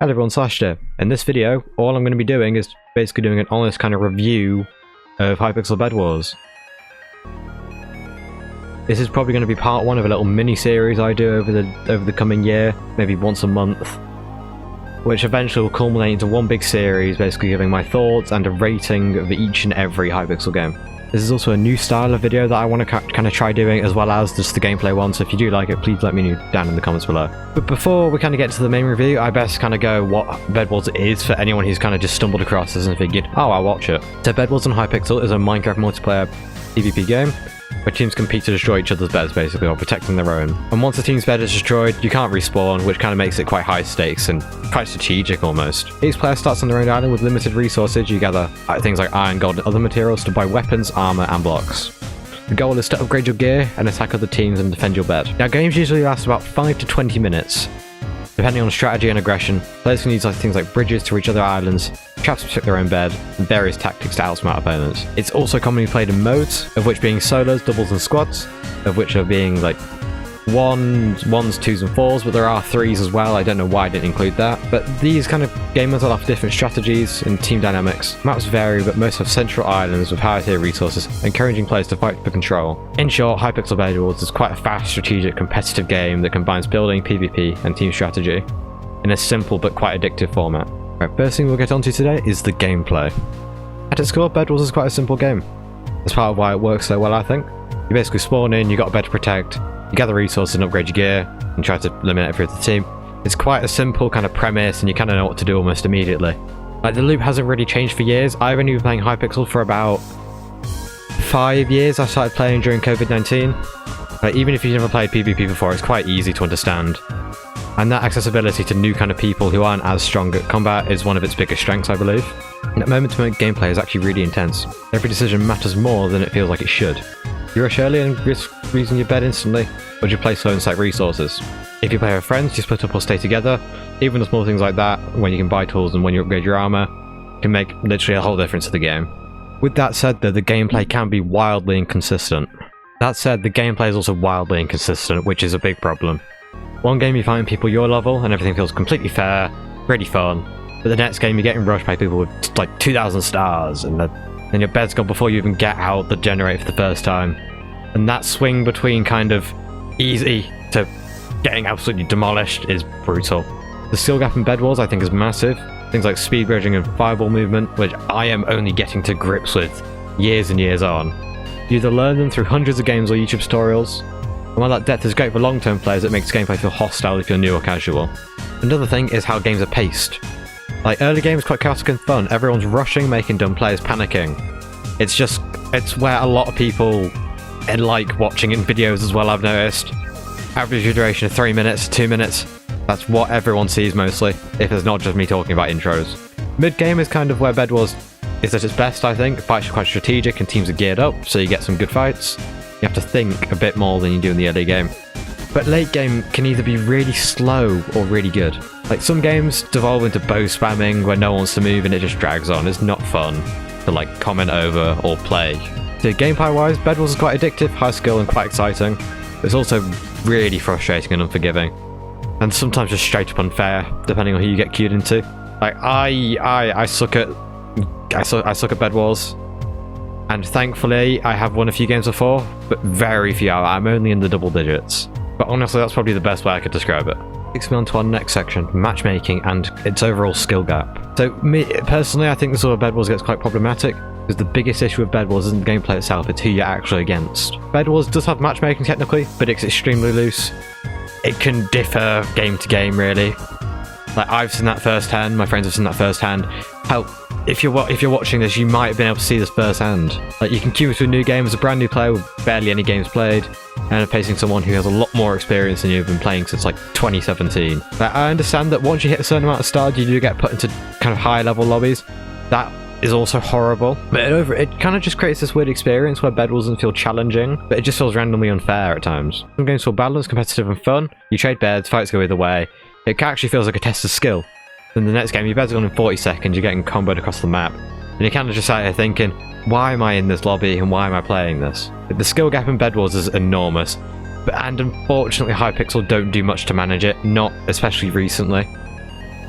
Hello everyone, Slash here. In this video, all I'm going to be doing is basically doing an honest kind of review of Hypixel Bedwars. This is probably going to be part one of a little mini-series I do over the coming year, maybe once a month, which eventually will culminate into one big series, basically giving my thoughts and a rating of each and every Hypixel game. This is also a new style of video that I want to kind of try doing, as well as just the gameplay one, so if you do like it, please let me know down in the comments below. But before we kind of get to the main review, I best kind of go what Bedwars is for anyone who's kind of just stumbled across this and figured, oh, I'll watch it. So Bedwars on Hypixel is a Minecraft multiplayer PvP game, where teams compete to destroy each other's beds, basically, or protecting their own. And once a team's bed is destroyed, you can't respawn, which kind of makes it quite high stakes and quite strategic almost. Each player starts on their own island with limited resources. You gather things like iron, gold, and other materials to buy weapons, armor, and blocks. The goal is to upgrade your gear and attack other teams and defend your bed. Now, games usually last about 5 to 20 minutes. Depending on strategy and aggression, players can use things like bridges to reach other islands, traps to protect their own bed, and various tactics to outsmart opponents. It's also commonly played in modes, of which being solos, doubles, and squads, of which are being like ones, twos, and fours, but there are threes as well. I don't know why I didn't include that. But these kind of gamers will have different strategies and team dynamics. Maps vary, but most have central islands with higher tier resources, encouraging players to fight for control. In short, Hypixel Bedwars is quite a fast, strategic, competitive game that combines building, PvP, and team strategy in a simple but quite addictive format. Right, first thing we'll get onto today is the gameplay. At its core, Bedwars is quite a simple game. That's part of why it works so well, I think. You basically spawn in, you got a bed to protect, you gather resources and upgrade your gear, and try to eliminate every other team. It's quite a simple kind of premise, and you kind of know what to do almost immediately. Like, the loop hasn't really changed for years. I've only been playing Hypixel for about 5 years. I started playing during COVID-19. Like, even if you've never played PvP before, it's quite easy to understand. And that accessibility to new kind of people who aren't as strong at combat is one of its biggest strengths, I believe. And that moment-to-moment gameplay is actually really intense. Every decision matters more than it feels like it should. You rush early and risk losing your bed instantly, or do you play slow and stack resources? If you play with friends, you split up or stay together. Even the small things like that, when you can buy tools and when you upgrade your armor, can make literally a whole difference to the game. With that said though, the gameplay can be wildly inconsistent. That said, the gameplay is also wildly inconsistent, which is a big problem. One game you find people your level and everything feels completely fair, really fun, but the next game you're getting rushed by people with like 2,000 stars and your bed's gone before you even get out the generator for the first time. And that swing between kind of easy to getting absolutely demolished is brutal. The skill gap in Bedwars I think is massive. Things like speed bridging and fireball movement, which I am only getting to grips with years and years on. You either learn them through hundreds of games or YouTube tutorials, and while that depth is great for long-term players, it makes gameplay feel hostile if you're new or casual. Another thing is how games are paced. Like, early games quite chaotic and fun. Everyone's rushing, making dumb players panicking. It's where a lot of people like watching in videos as well, I've noticed. Average duration of 3 minutes, 2 minutes. That's what everyone sees mostly, if it's not just me talking about intros. Mid-game is kind of where Bedwars is at its best, I think. Fights are quite strategic and teams are geared up, so you get some good fights. You have to think a bit more than you do in the early game. But late game can either be really slow or really good. Like, some games devolve into bow spamming where no one wants to move and it just drags on. It's not fun to like comment over or play. So gameplay wise, Bedwars is quite addictive, high skill, and quite exciting. But it's also really frustrating and unforgiving, and sometimes just straight up unfair, depending on who you get queued into. Like, I suck at Bedwars, and thankfully I have won a few games before, but very few. I'm only in the double digits. But honestly, that's probably the best way I could describe it. Takes me on to our next section, matchmaking and its overall skill gap. So me personally, I think this sort of Bedwars gets quite problematic, because the biggest issue with Bedwars isn't the gameplay itself, it's who you're actually against. Bedwars does have matchmaking technically, but it's extremely loose. It can differ game to game, really. Like, I've seen that firsthand, my friends have seen that firsthand. Hell, if you're watching this, you might have been able to see this firsthand. Like, you can queue into a new game as a brand new player with barely any games played, and facing someone who has a lot more experience than you've been playing since like 2017. Like, I understand that once you hit a certain amount of stars, you do get put into kind of high level lobbies. That is also horrible, but it kind of just creates this weird experience where Bedwars doesn't feel challenging, but it just feels randomly unfair at times. Some games feel balanced, competitive, and fun. You trade beds, fights go either way. It actually feels like a test of skill. Then the next game, your bed's gone in 40 seconds, you're getting comboed across the map, and you kind of just sat here thinking, why am I in this lobby and why am I playing this? The skill gap in Bedwars is enormous, and unfortunately Hypixel don't do much to manage it, not especially recently.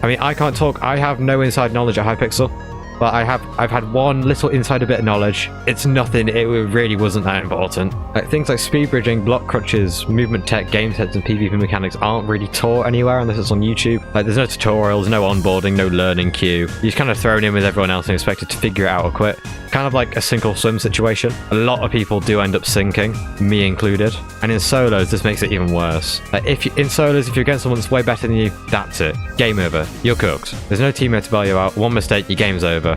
I mean, I can't talk. I have no inside knowledge at Hypixel. But I've had one little insider bit of knowledge. It's nothing, it really wasn't that important. Like, things like speed bridging, block crutches, movement tech, game sets, and PvP mechanics aren't really taught anywhere unless it's on YouTube. Like, there's no tutorials, no onboarding, no learning queue. You're just kind of thrown in with everyone else and expected to figure it out or quit. Kind of like a sink or swim situation. A lot of people do end up sinking, me included. And in solos, this makes it even worse. Like, in solos, if you're against someone that's way better than you, that's it. Game over. You're cooked. There's no teammate to bail you out. One mistake, your game's over.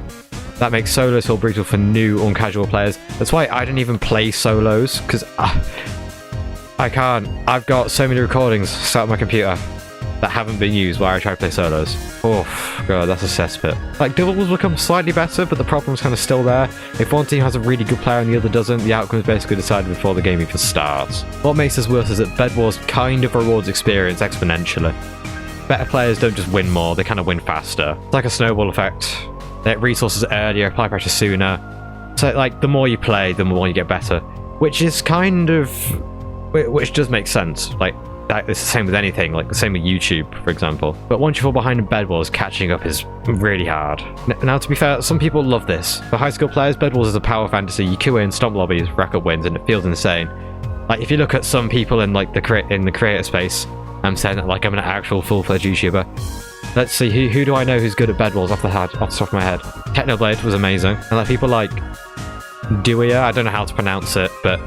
That makes solos feel brutal for new, uncasual players. That's why I don't even play solos, because I can't. I've got so many recordings sat on my computer that haven't been used while I try to play solos. Oh, god, that's a cesspit. Like, doubles become slightly better, but the problem's kind of still there. If one team has a really good player and the other doesn't, the outcome is basically decided before the game even starts. What makes this worse is that Bedwars kind of rewards experience exponentially. Better players don't just win more, they kind of win faster. It's like a snowball effect. They get resources earlier, apply pressure sooner. So, like, the more you play, the more you get better. Which is kind of... which does make sense. Like, it's the same with anything, like the same with YouTube, for example. But once you fall behind in Bedwars, catching up is really hard. Now, to be fair, some people love this. For high skill players, Bedwars is a power fantasy. You queue in, stomp lobbies, rack up wins, and it feels insane. Like, if you look at some people in, like, the creator space, I'm saying that like I'm an actual full-fledged YouTuber. Let's see, who do I know who's good at Bedwars off the top of my head? Technoblade was amazing. And like people like Dewey, I don't know how to pronounce it, but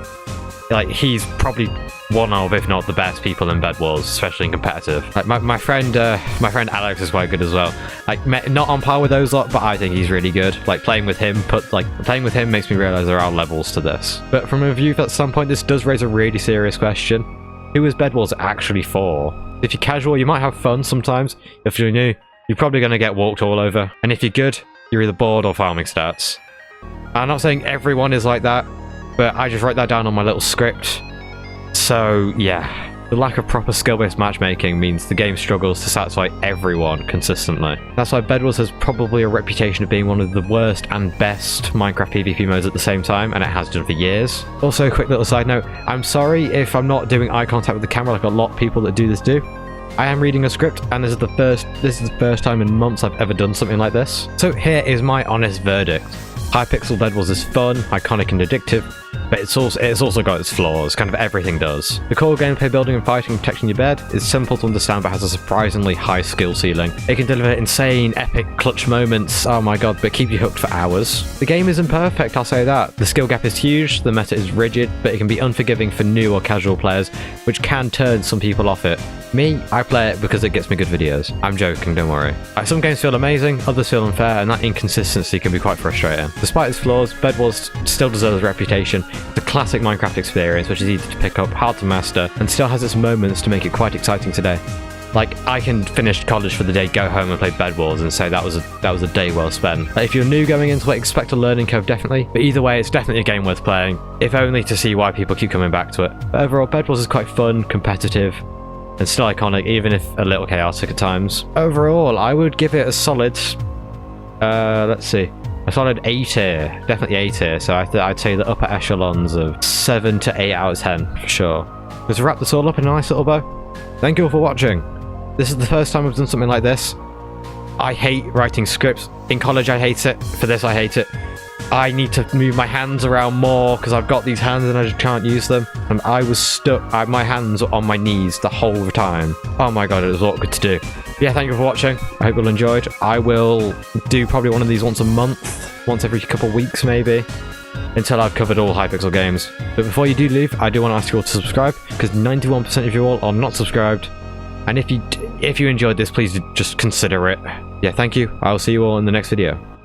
like he's probably one of, if not the best people in Bedwars, especially in competitive. Like my friend Alex is quite good as well. Like not on par with those lot, but I think he's really good. Like playing with him makes me realize there are levels to this. But from a view at some point, this does raise a really serious question. Who is Bedwars actually for? If you're casual, you might have fun sometimes. If you're new, you're probably going to get walked all over. And if you're good, you're either bored or farming stats. I'm not saying everyone is like that, but I just wrote that down on my little script. So, yeah. The lack of proper skill-based matchmaking means the game struggles to satisfy everyone consistently. That's why Bedwars has probably a reputation of being one of the worst and best Minecraft PvP modes at the same time, and it has done for years. Also, a quick little side note, I'm sorry if I'm not doing eye contact with the camera like a lot of people that do this do. I am reading a script, and this is the first time in months I've ever done something like this. So here is my honest verdict. Hypixel Bedwars is fun, iconic and addictive, but it's also got its flaws, kind of everything does. The core gameplay building and fighting and protecting your bed is simple to understand but has a surprisingly high skill ceiling. It can deliver insane, epic, clutch moments, oh my god, but keep you hooked for hours. The game isn't perfect, I'll say that. The skill gap is huge, the meta is rigid, but it can be unforgiving for new or casual players, which can turn some people off it. Me, I play it because it gets me good videos. I'm joking, don't worry. Some games feel amazing, others feel unfair, and that inconsistency can be quite frustrating. Despite its flaws, Bedwars still deserves a reputation. It's a classic Minecraft experience, which is easy to pick up, hard to master, and still has its moments to make it quite exciting today. Like, I can finish college for the day, go home and play Bedwars and say that was a day well spent. Like, if you're new going into it, expect a learning curve, definitely. But either way, it's definitely a game worth playing, if only to see why people keep coming back to it. But overall, Bedwars is quite fun, competitive, and still iconic, even if a little chaotic at times. Overall, I would give it a solid, let's see, a solid A tier, definitely A tier. So I'd say the upper echelons of 7 to 8 out of 10 for sure. Let's wrap this all up in a nice little bow. Thank you all for watching. This is the first time I've done something like this. I hate writing scripts. In college, I hate it. For this, I hate it. I need to move my hands around more because I've got these hands and I just can't use them. And I was stuck. My hands were on my knees the whole time. Oh my god, it was awkward to do. But yeah, thank you for watching. I hope you all enjoyed. I will do probably one of these once a month, once every couple of weeks maybe, until I've covered all Hypixel games. But before you do leave, I do want to ask you all to subscribe, because 91% of you all are not subscribed. And if you enjoyed this, please just consider it. Yeah, thank you. I'll see you all in the next video.